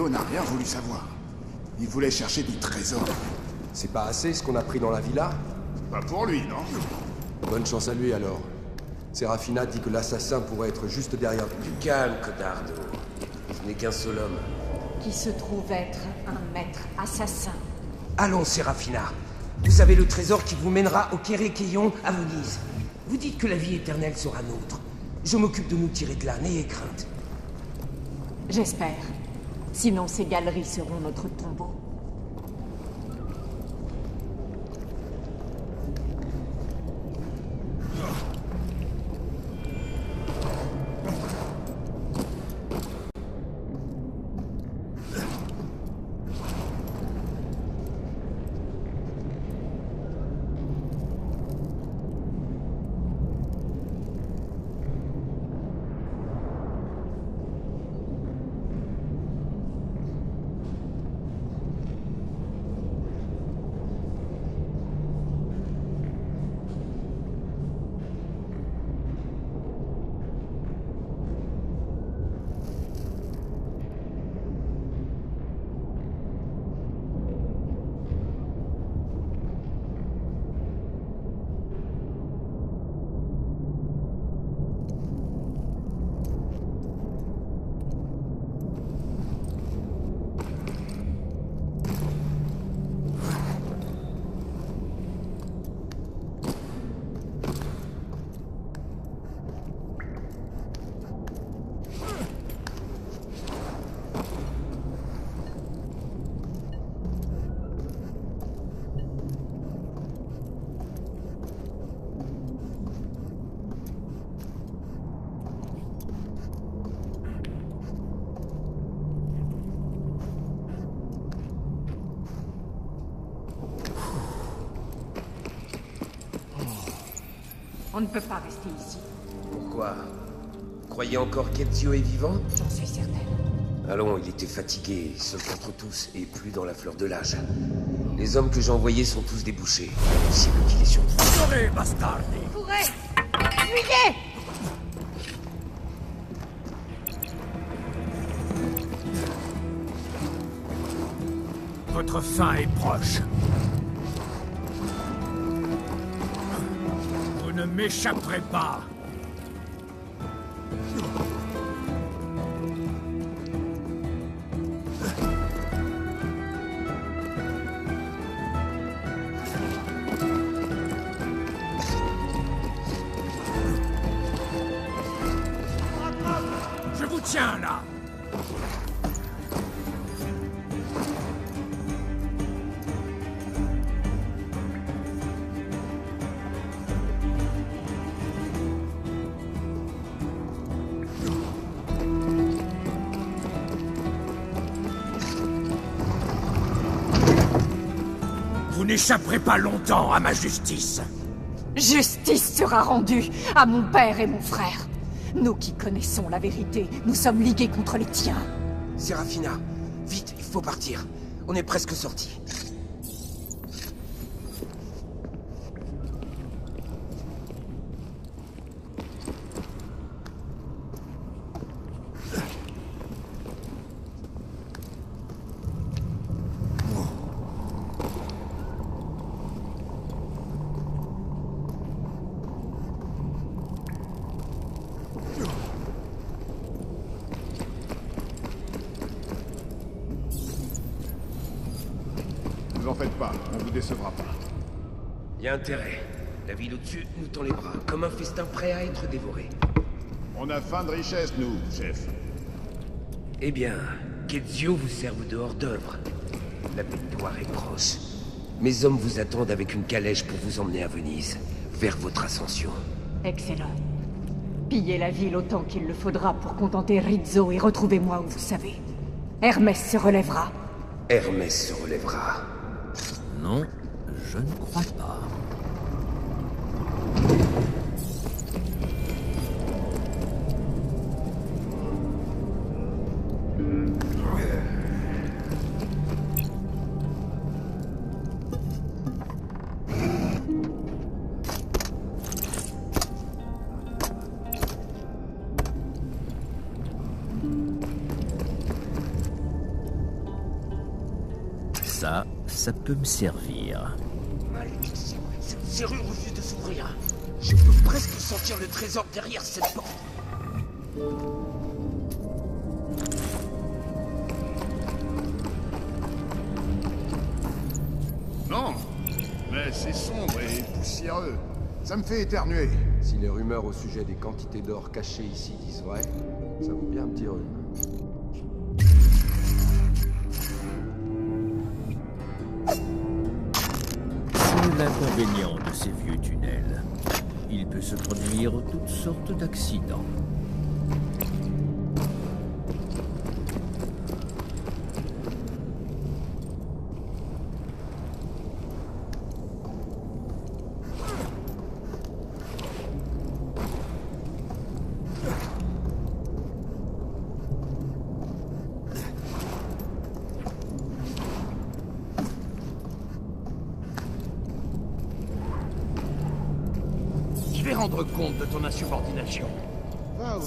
Théo n'a rien voulu savoir. Il voulait chercher du trésor. C'est pas assez ce qu'on a pris dans la villa? Pas pour lui, non? Bonne chance à lui alors. Serafina dit que l'assassin pourrait être juste derrière. Du calme, Codardo. Ce n'est qu'un seul homme. Qui se trouve être un maître assassin. Allons, Serafina. Vous avez le trésor qui vous mènera au Kérékéion à Venise. Vous dites que la vie éternelle sera nôtre. Je m'occupe de nous tirer de là, n'ayez crainte. J'espère. Sinon, ces galeries seront notre tombeau. On ne peut pas rester ici. Pourquoi? Vous croyez encore qu'Ezio est vivant? J'en suis certaine. Allons, il était fatigué, seul contre tous, et plus dans la fleur de l'âge. Les hommes que j'ai envoyés sont tous débouchés. Impossible qu'il est sur nous. Courez, bastardi! Courez! Fuyez! Votre fin est proche. Vous ne m'échapperez pas. Je vous tiens là. Vous n'échapperez pas longtemps à ma justice. Justice sera rendue à mon père et mon frère. Nous qui connaissons la vérité, nous sommes ligués contre les tiens. Serafina, vite, il faut partir. On est presque sortis. Ne vous en faites pas, on vous décevra pas. Y a intérêt. La ville au-dessus nous tend les bras, comme un festin prêt à être dévoré. On a faim de richesse, nous, chef. Eh bien, qu'Ezio vous serve de hors-d'œuvre. La victoire est proche. Mes hommes vous attendent avec une calèche pour vous emmener à Venise, vers votre ascension. Excellent. Pillez la ville autant qu'il le faudra pour contenter Rizzo et retrouvez-moi où vous savez. Hermès se relèvera. Hermès se relèvera. Non, je ne crois pas. ça peut me servir. Malédiction, cette serrure refuse de s'ouvrir. Je peux presque sentir le trésor derrière cette porte. Non, mais c'est sombre et poussiéreux. Ça me fait éternuer. Si les rumeurs au sujet des quantités d'or cachées ici disent vrai, ça vaut bien un petit rhume. C'est l'inconvénient de ces vieux tunnels. Il peut se produire toutes sortes d'accidents. Je vais rendre compte de ton insubordination. Va où?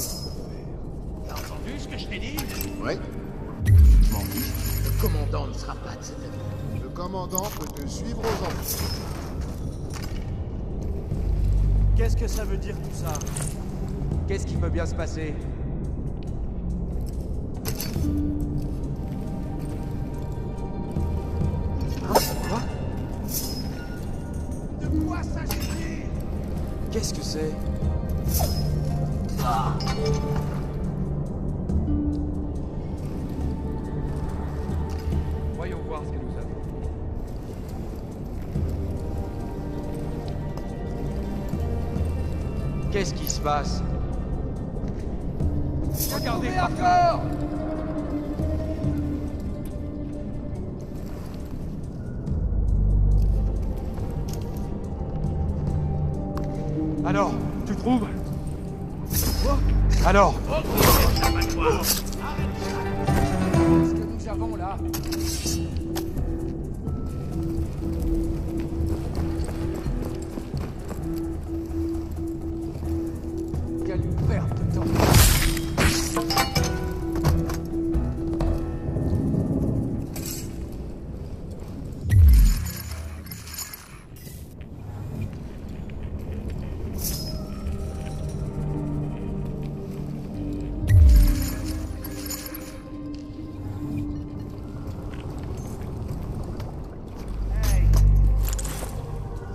T'as entendu ce que je t'ai dit? Ouais. Je m'en fiche. Le commandant ne sera pas de cet avis. Le commandant peut te suivre aux enfants. Qu'est-ce que ça veut dire tout ça? Qu'est-ce qui peut bien se passer? Quoi? De quoi s'agit-il? Qu'est-ce que c'est? Voyons voir ce que nous avons. Qu'est-ce qui se passe? Regardez encore! Alors, tu trouves? Alors? Ce que nous avons là. Quelle perte de temps.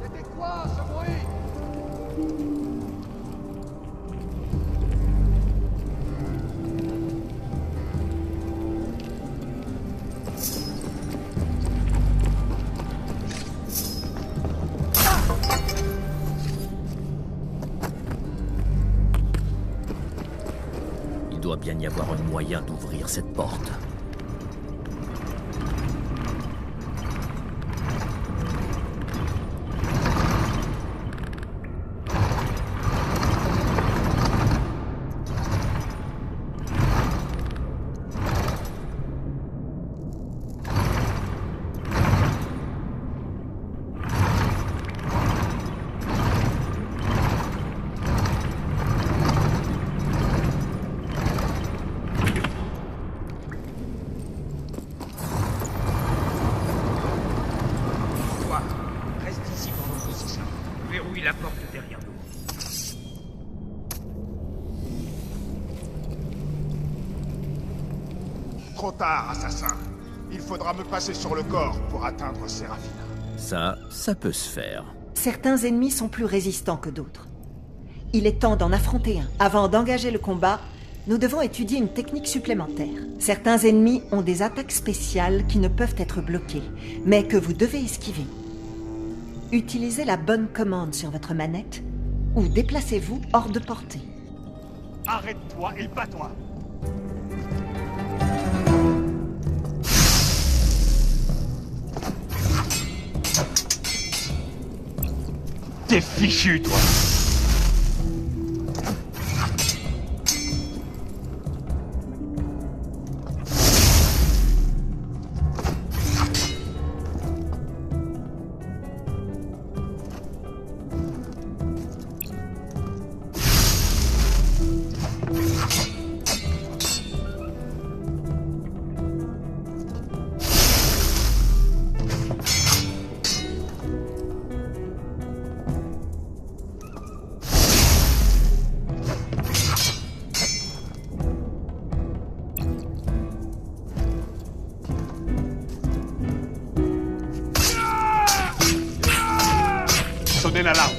C'était quoi ce bruit? Il doit bien y avoir un moyen d'ouvrir cette porte. Toi, reste ici pendant position. Verrouille la porte derrière nous. Trop tard, assassin. Il faudra me passer sur le corps pour atteindre Seraphina. Ça peut se faire. Certains ennemis sont plus résistants que d'autres. Il est temps d'en affronter un. Avant d'engager le combat, nous devons étudier une technique supplémentaire. Certains ennemis ont des attaques spéciales qui ne peuvent être bloquées, mais que vous devez esquiver. Utilisez la bonne commande sur votre manette ou déplacez-vous hors de portée. Arrête-toi et bats-toi! T'es fichu, toi! sonner l'alarme.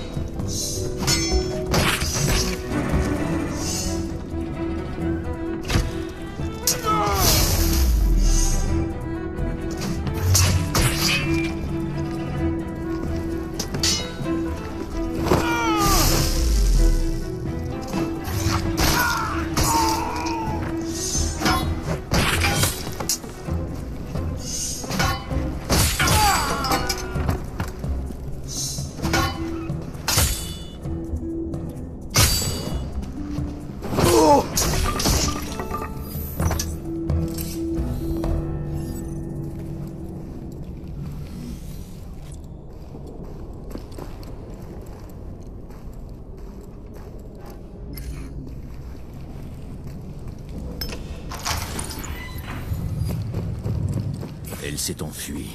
Elle s'est enfuie,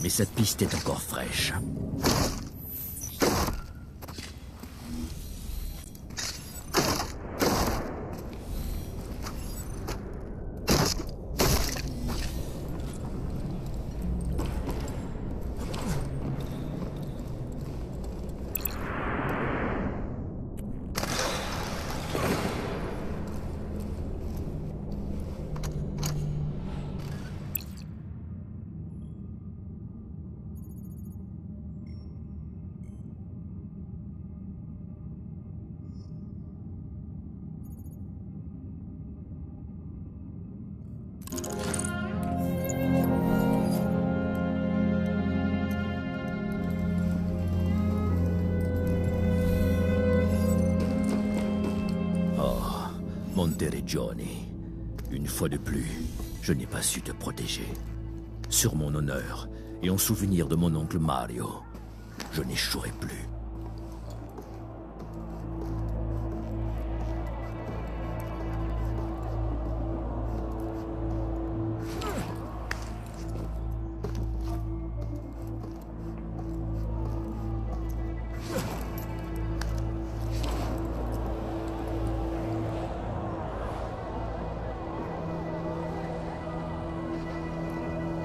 mais cette piste est encore fraîche. Monteriggioni, une fois de plus, je n'ai pas su te protéger. Sur mon honneur, et en souvenir de mon oncle Mario, je n'échouerai plus.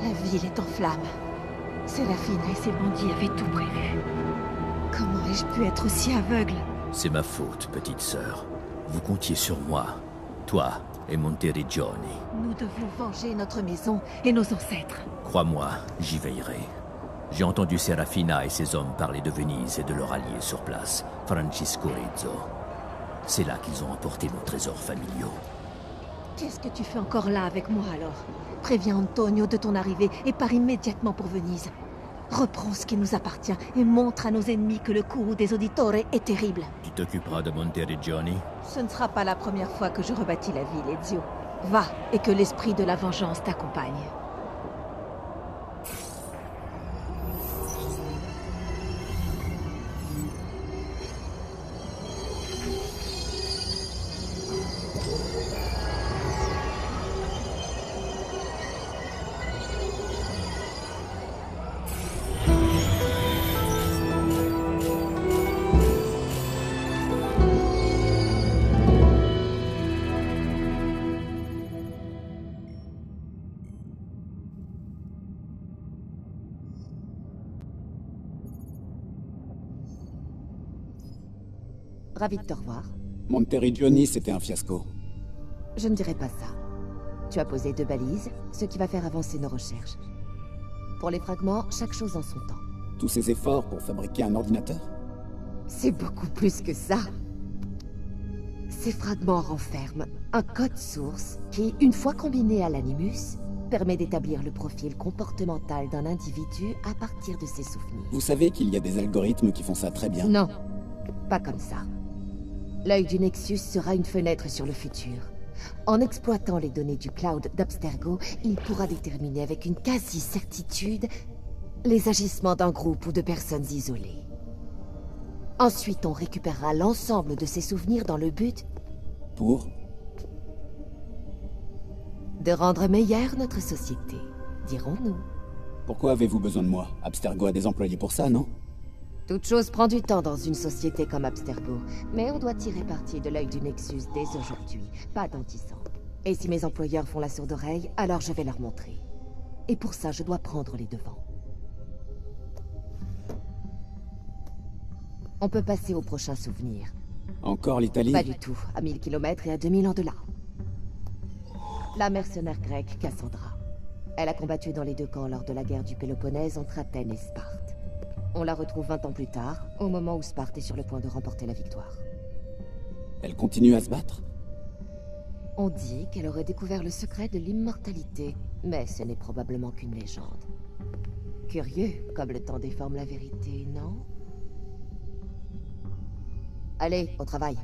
La ville est en flammes. Serafina et ses bandits avaient tout prévu. Comment ai-je pu être aussi aveugle? C'est ma faute, petite sœur. Vous comptiez sur moi, toi et Monteriggioni. Nous devons venger notre maison et nos ancêtres. Crois-moi, j'y veillerai. J'ai entendu Serafina et ses hommes parler de Venise et de leur allié sur place, Francisco Rizzo. C'est là qu'ils ont emporté nos trésors familiaux. Qu'est-ce que tu fais encore là avec moi alors? Préviens Antonio de ton arrivée et pars immédiatement pour Venise. Reprends ce qui nous appartient et montre à nos ennemis que le courroux des Auditores est terrible. Tu t'occuperas de Monteriggioni? Ce ne sera pas la première fois que je rebâtis la ville, Ezio. Va, et que l'esprit de la vengeance t'accompagne. Ravi de te revoir. Monteriggioni, c'était un fiasco. Je ne dirais pas ça. Tu as posé 2 balises, ce qui va faire avancer nos recherches. Pour les fragments, chaque chose en son temps. Tous ces efforts pour fabriquer un ordinateur? C'est beaucoup plus que ça. Ces fragments renferment un code source qui, une fois combiné à l'animus, permet d'établir le profil comportemental d'un individu à partir de ses souvenirs. Vous savez qu'il y a des algorithmes qui font ça très bien? Non, pas comme ça. L'œil du Nexus sera une fenêtre sur le futur. En exploitant les données du cloud d'Abstergo, il pourra déterminer avec une quasi-certitude les agissements d'un groupe ou de personnes isolées. Ensuite, on récupérera l'ensemble de ces souvenirs dans le but... Pour? De rendre meilleure notre société, dirons-nous. Pourquoi avez-vous besoin de moi? Abstergo a des employés pour ça, non? Toute chose prend du temps dans une société comme Abstergo, mais on doit tirer parti de l'œil du Nexus dès aujourd'hui, pas dans 10 ans. Et si mes employeurs font la sourde oreille, alors je vais leur montrer. Et pour ça, je dois prendre les devants. On peut passer au prochain souvenir. Encore l'Italie? Pas du tout, à 1000 km et à 2000 ans de là. La mercenaire grecque Cassandra. Elle a combattu dans les deux camps lors de la guerre du Péloponnèse entre Athènes et Sparte. On la retrouve 20 ans plus tard, au moment où Sparte est sur le point de remporter la victoire. Elle continue à se battre? On dit qu'elle aurait découvert le secret de l'immortalité, mais ce n'est probablement qu'une légende. Curieux, comme le temps déforme la vérité, non? Allez, au travail.